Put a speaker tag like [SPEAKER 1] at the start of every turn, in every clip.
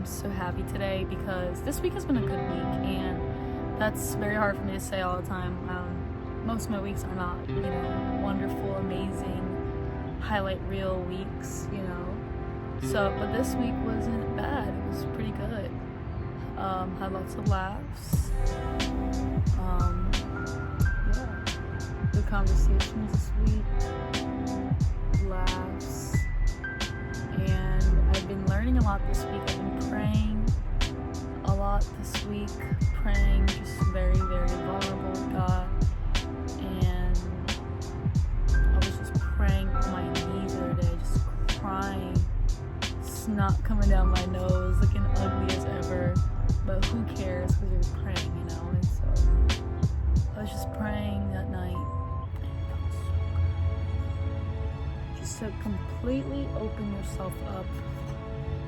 [SPEAKER 1] I'm so happy today because this week has been a good week, and that's very hard for me to say all the time. Most of my weeks are not, wonderful, amazing, highlight reel weeks, but this week wasn't bad. It was pretty good. Had lots of laughs. Good conversations this week. Laughs. And I've been learning a lot this week. I've been praying a lot this week. Praying just very, very vulnerable with God. And I was just praying on my knees the other day, just crying. Snot coming down my nose, looking ugly as ever. But who cares, because you're praying, And so I was just praying that night. Just to completely open yourself up.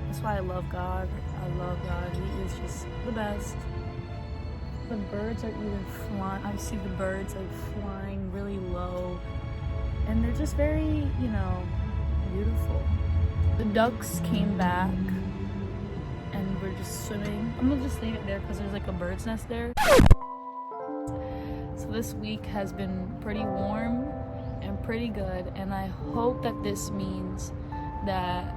[SPEAKER 1] That's why I love God. I love God. He is just the best. The birds are even flying. I see the birds flying really low. And they're just very, beautiful. The ducks came back. And we're just swimming. I'm gonna just leave it there because there's a bird's nest there. So this week has been pretty warm and pretty good, and I hope that this means that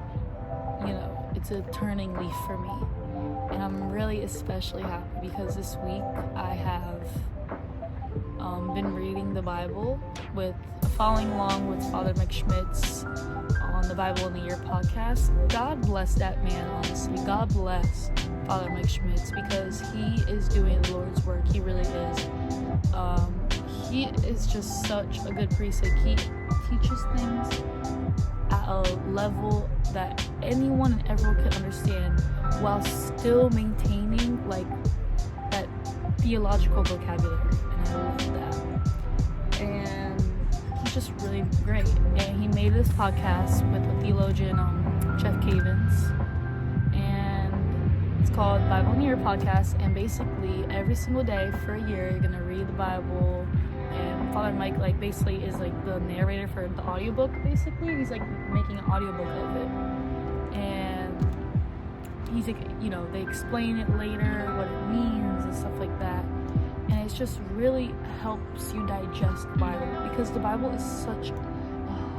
[SPEAKER 1] it's a turning leaf for me. And I'm really especially happy because this week I have been reading the Bible following along with Father Mike Schmidt's on the Bible in the Year podcast. God bless that man, honestly. God bless Father Mike Schmidt's because he is doing the Lord's work. He really is. He is just such a good priest. He teaches things at a level that anyone and everyone can understand while still maintaining that theological vocabulary. And I love that. And he's just really great. And he made this podcast with a theologian, Jeff Cavins, and it's called Bible in a Year podcast. And basically every single day for a year you're gonna read the Bible, and Father Mike basically is the narrator for the audiobook. Basically he's making an audiobook of it, and he's they explain it later, what it means and stuff like that. And it just really helps you digest the Bible because the Bible is such a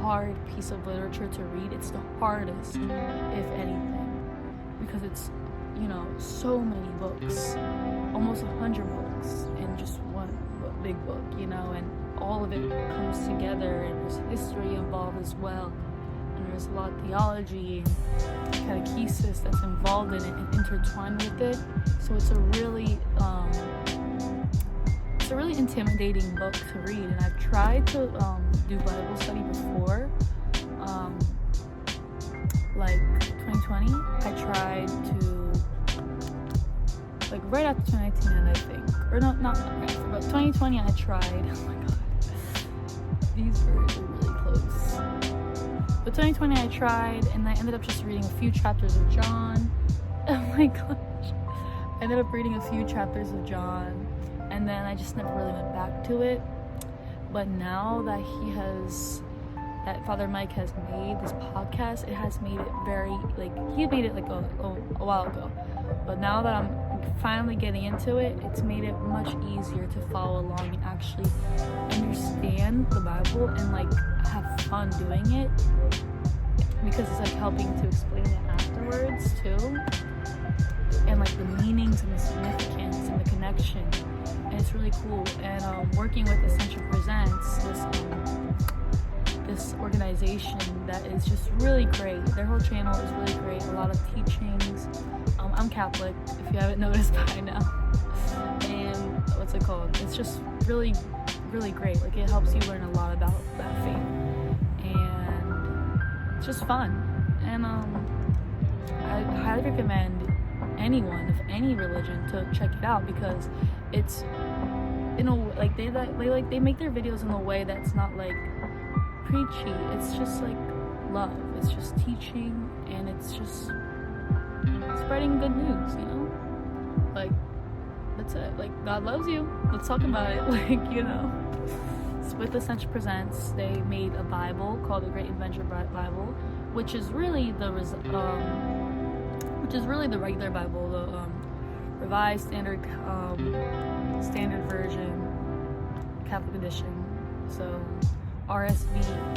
[SPEAKER 1] hard piece of literature to read. It's the hardest, if anything, because it's, so many books, almost 100 books in just one big book, and all of it comes together, and there's history involved as well, and there's a lot of theology and catechesis that's involved in it and intertwined with it. So it's a really intimidating book to read, and I've tried to do Bible study before, 2020. I tried to, right after 2019, I think, or not right after, but 2020 I tried. Oh my god, these birds are really close. But 2020 I tried, and I ended up just reading a few chapters of John. Oh my gosh, I ended up reading a few chapters of John. And then I just never really went back to it. But now that Father Mike has made this podcast, it has made it very, he made it a while ago. But now that I'm finally getting into it, it's made it much easier to follow along and actually understand the Bible and have fun doing it. Because it's helping to explain it afterwards too. And the meanings and the significance and the connection. And it's really cool. And working with Essential Presents, this organization that is just really great. Their whole channel is really great. A lot of teachings. I'm Catholic, if you haven't noticed by now. And what's it called? It's just really, really great. It helps you learn a lot about that faith. And it's just fun. And I highly recommend anyone of any religion to check it out because it's they make their videos in a way that's not preachy. It's just love. It's just teaching, and it's just spreading good news, that's it. God loves you. Let's talk about it. With Essential Presents, they made a Bible called the Great Adventure Bible, which is really the which is really the regular Bible, the Revised Standard Version, Catholic Edition, so RSV-CE,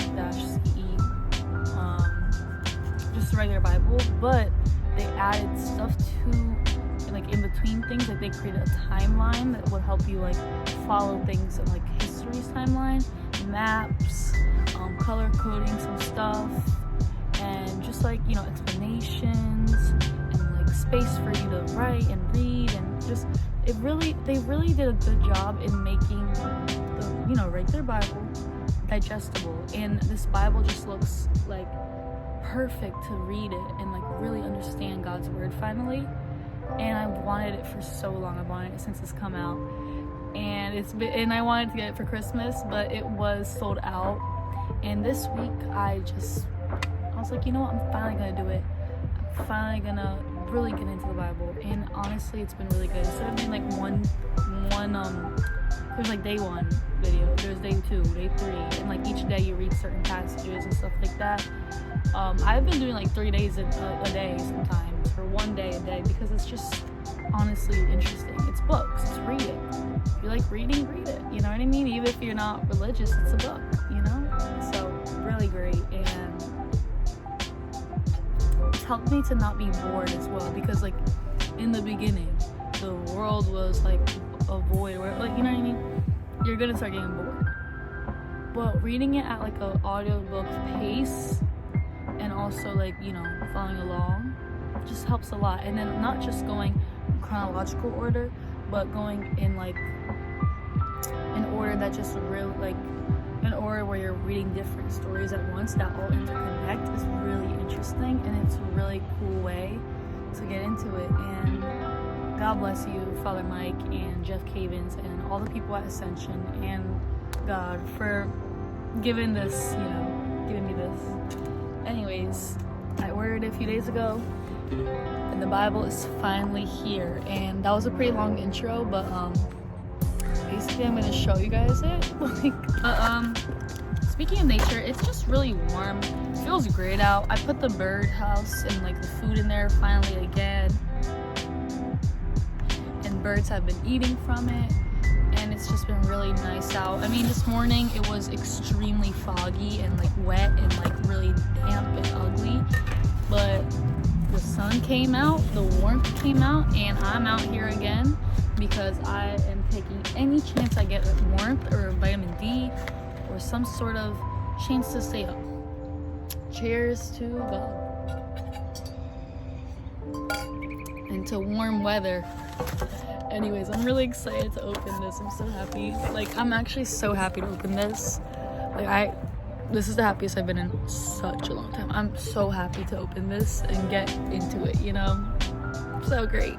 [SPEAKER 1] just a regular Bible, but they added stuff to, like, in between things, like they created a timeline that would help you like follow things in like history's timeline, maps, color coding some stuff, and just like, you know, explanations and like space for you to write and read, and just they really did a good job in making the, you know, regular Bible digestible. And this Bible just looks like perfect to read it and like really understand God's word finally. And I wanted it for so long. I wanted it since it's come out, and I wanted to get it for Christmas, but it was sold out. And this week I was like, you know what, I'm finally gonna do it. I'm finally gonna really get into the Bible, and honestly it's been really good. Instead of being like one there's like day 1 video, there's day 2, day 3, and like each day you read certain passages and stuff like that. I've been doing like 3 days a day sometimes, or 1 day a day, because it's just honestly interesting. It's books, it's reading. If you like reading, read it, you know what I mean? Even if you're not religious, it's a book, you know? So really great, and it's helped me to not be bored as well, because like in the beginning the world was like a void, where, like, you know what I mean, you're gonna start getting bored. But reading it at like a audiobook pace, and also like, you know, following along, just helps a lot. And then not just going in chronological order, but going in like an order that just really, like an order where you're reading different stories at once that all interconnect, is really interesting, and it's a really cool way to get into it. And God bless you, Father Mike and Jeff Cavins and all the people at Ascension, and God for giving this, you know, giving me this. Anyways, I ordered it a few days ago, and the Bible is finally here. And that was a pretty long intro, but basically I'm gonna show you guys it. Like, speaking of nature, it's just really warm. It feels great out. I put the bird house and like the food in there finally again, and birds have been eating from it, and it's just been really nice out. I mean, this morning it was extremely foggy and like wet and like really damp and ugly, but the sun came out, the warmth came out, and I'm out here again because I am taking any chance I get with warmth or vitamin D or some sort of chance to stay up. Cheers to God and to warm weather. Anyways, I'm really excited to open this. I'm so happy. Like, I'm actually so happy to open this. Like, this is the happiest I've been in such a long time. I'm so happy to open this and get into it, you know? So great.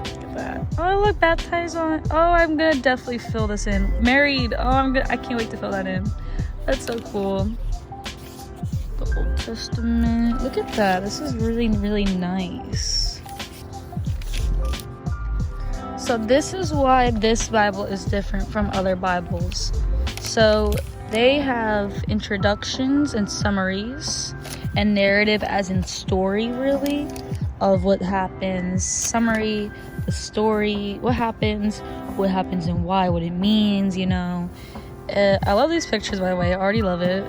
[SPEAKER 1] Look at that. Oh, look, baptized on. Oh, I'm gonna definitely fill this in. Married. Oh, I can't wait to fill that in. That's so cool. The Old Testament. Look at that. This is really, really nice. So this is why this Bible is different from other Bibles. So they have introductions and summaries, and narrative as in story, really, of what happens. Summary, the story, what happens and why, what it means, you know. I love these pictures, by the way. I already love it.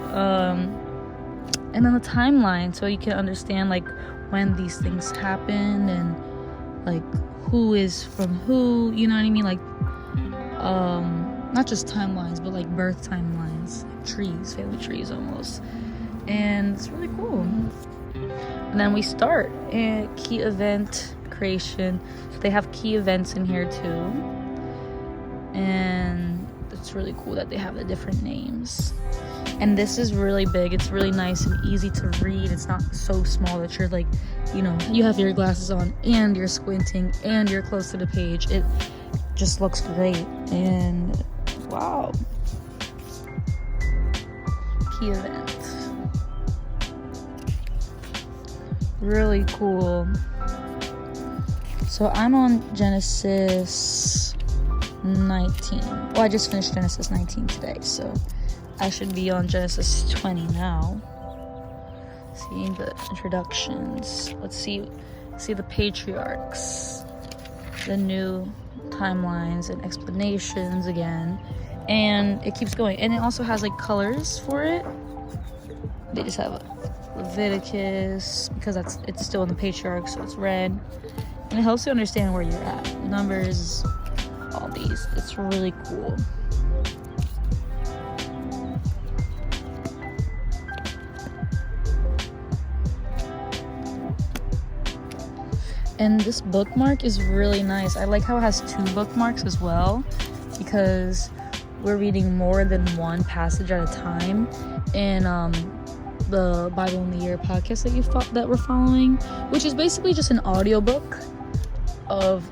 [SPEAKER 1] And then the timeline, so you can understand like when these things happen, and like who is from who, you know what I mean? Like, not just timelines, but like birth timelines, like trees, family trees almost. And it's really cool. And then we start at key event creation. So they have key events in here too. And it's really cool that they have the different names. And this is really big. It's really nice and easy to read. It's not so small that you're like, you know, you have your glasses on and you're squinting and you're close to the page. It just looks great. And wow. Key event. Really cool. So I'm on Genesis 19. Well, I just finished Genesis 19 today, so I should be on Genesis 20 now. Seeing the introductions. Let's see the patriarchs, the new timelines and explanations again, and it keeps going. And it also has like colors for it. They just have Leviticus because it's still in the patriarchs, so it's red, and it helps you understand where you're at. Numbers, all these. It's really cool. And this bookmark is really nice. I like how it has 2 bookmarks as well, because we're reading more than one passage at a time in the Bible in the Year podcast that we're following, which is basically just an audiobook of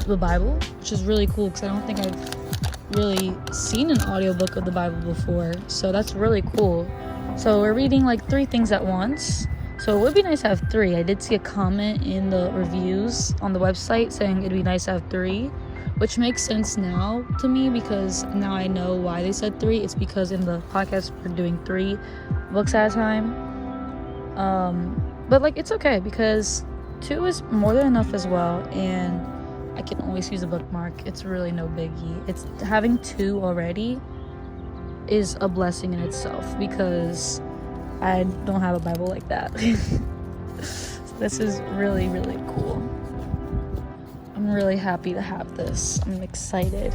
[SPEAKER 1] the Bible, which is really cool because I don't think I've really seen an audiobook of the Bible before. So that's really cool. So we're reading like 3 things at once. So it would be nice to have 3. I did see a comment in the reviews on the website saying it'd be nice to have 3, which makes sense now to me because now I know why they said 3. It's because in the podcast we're doing 3 books at a time. But like it's okay because 2 is more than enough as well, and I can always use a bookmark. It's really no biggie. It's having 2 already is a blessing in itself because I don't have a Bible like that. This is really, really cool. I'm really happy to have this. I'm excited.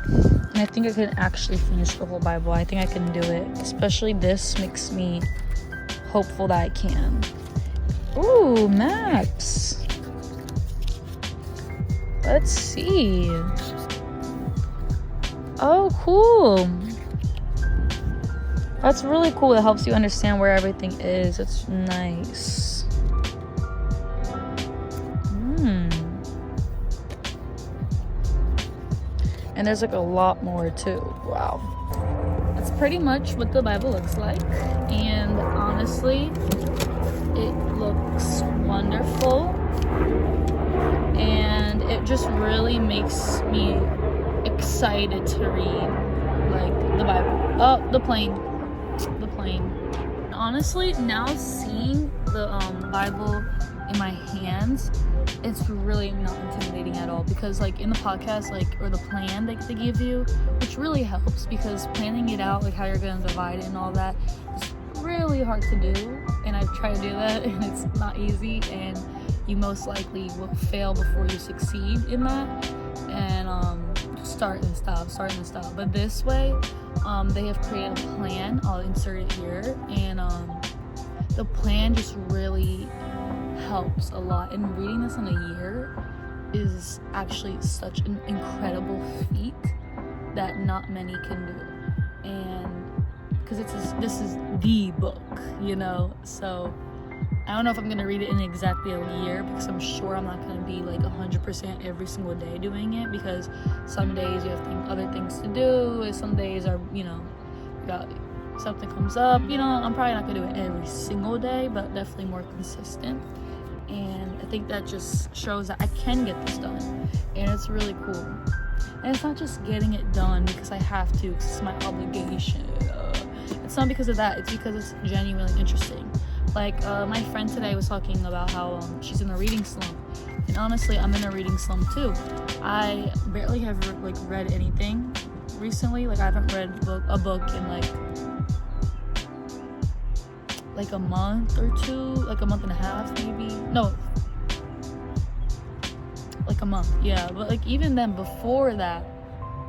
[SPEAKER 1] And I think I can actually finish the whole Bible. I think I can do it. Especially this makes me hopeful that I can. Ooh, maps. Let's see. Oh, cool. That's really cool. It helps you understand where everything is. It's nice. And there's like a lot more too. Wow. That's pretty much what the Bible looks like. And honestly, it looks wonderful. And it just really makes me excited to read like the Bible. Oh, the plane. Honestly, now seeing the Bible in my hands, it's really not intimidating at all, because like in the podcast, like, or the plan that they give you, which really helps because planning it out, like how you're gonna divide it and all that, is really hard to do, and I've tried to do that and it's not easy, and you most likely will fail before you succeed in that, and start and stop. But this way, they have created a plan. I'll insert it here, and the plan just really helps a lot. And reading this in a year is actually such an incredible feat that not many can do, and because this is the book, you know. So I don't know if I'm gonna read it in exactly a year, because I'm sure I'm not gonna be like 100% every single day doing it, because some days you have other things to do, and some days are, you know, something comes up, you know. I'm probably not gonna do it every single day, but definitely more consistent. And I think that just shows that I can get this done, and it's really cool. And it's not just getting it done because I have to, because it's my obligation. It's not because of that. It's because it's genuinely interesting. Like my friend today was talking about how she's in a reading slump, and honestly, I'm in a reading slump too. I barely have like read anything recently. Like I haven't read a book in like a month or 2, like a month and a half maybe. No, like a month, yeah. But like even then, before that,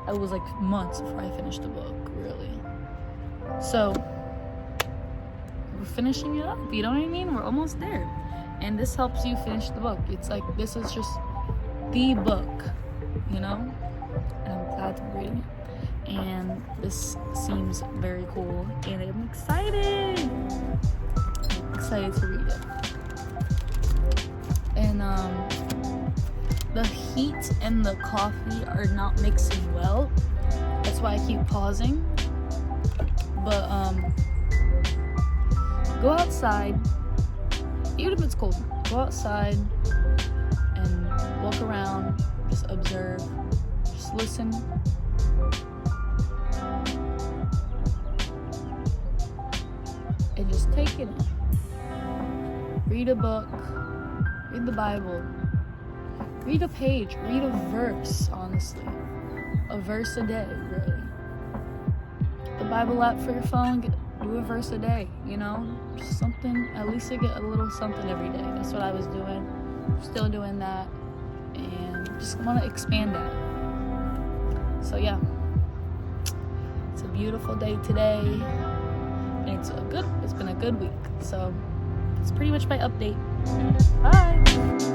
[SPEAKER 1] it was like months before I finished the book, really. So we're finishing it up, you know what I mean? We're almost there, and this helps you finish the book. It's like, this is just the book, you know, and I'm glad to be reading it, and this seems very cool, and I'm excited to read it. And the heat and the coffee are not mixing well, that's why I keep pausing. But go outside, even if it's cold, go outside and walk around, just observe, just listen. And just take it in. Read a book, read the Bible, read a page, read a verse, honestly. A verse a day, really. The Bible app for your phone, do a verse a day, just something, at least you get a little something every day. That's what I was doing. Still doing that, and just want to expand that. So yeah, it's a beautiful day today, and it's been a good week. So it's pretty much my update. Bye.